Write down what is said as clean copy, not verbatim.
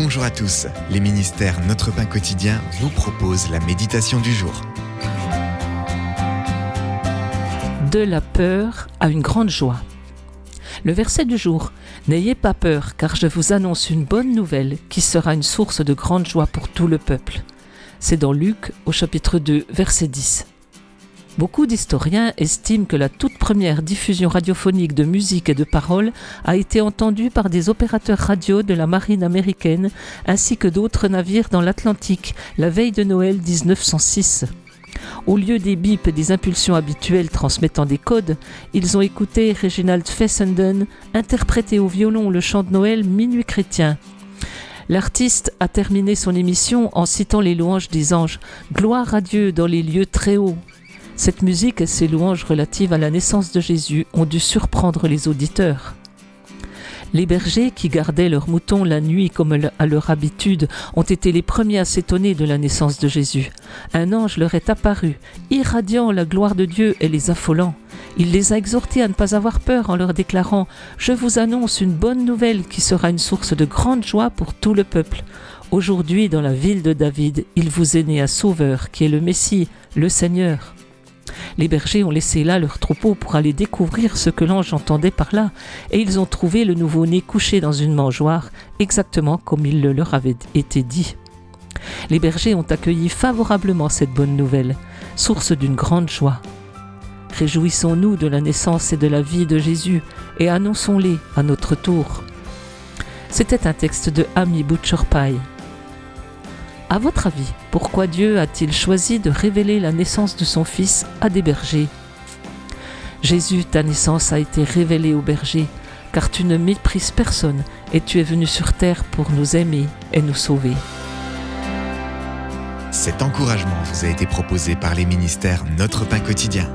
Bonjour à tous, les ministères Notre Pain Quotidien vous proposent la méditation du jour. De la peur à une grande joie. Le verset du jour: N'ayez pas peur, car je vous annonce une bonne nouvelle qui sera une source de grande joie pour tout le peuple. C'est dans Luc au chapitre 2, verset 10. Beaucoup d'historiens estiment que la toute première diffusion radiophonique de musique et de paroles a été entendue par des opérateurs radio de la marine américaine ainsi que d'autres navires dans l'Atlantique la veille de Noël 1906. Au lieu des bips et des impulsions habituelles transmettant des codes, ils ont écouté Reginald Fessenden interpréter au violon le chant de Noël Minuit chrétien. L'artiste a terminé son émission en citant les louanges des anges « Gloire à Dieu dans les lieux très hauts ». Cette musique et ses louanges relatives à la naissance de Jésus ont dû surprendre les auditeurs. Les bergers qui gardaient leurs moutons la nuit comme à leur habitude ont été les premiers à s'étonner de la naissance de Jésus. Un ange leur est apparu, irradiant la gloire de Dieu et les affolant. Il les a exhortés à ne pas avoir peur en leur déclarant « Je vous annonce une bonne nouvelle qui sera une source de grande joie pour tout le peuple. Aujourd'hui, dans la ville de David, il vous est né un sauveur qui est le Messie, le Seigneur. » Les bergers ont laissé là leur troupeau pour aller découvrir ce que l'ange entendait par là, et ils ont trouvé le nouveau-né couché dans une mangeoire, exactement comme il le leur avait été dit. Les bergers ont accueilli favorablement cette bonne nouvelle, source d'une grande joie. Réjouissons-nous de la naissance et de la vie de Jésus, et annonçons-les à notre tour. C'était un texte de Amy Butcher Pye. À votre avis, pourquoi Dieu a-t-il choisi de révéler la naissance de son Fils à des bergers ? Jésus, ta naissance a été révélée aux bergers, car tu ne méprises personne et tu es venu sur terre pour nous aimer et nous sauver. Cet encouragement vous a été proposé par les ministères Notre Pain Quotidien.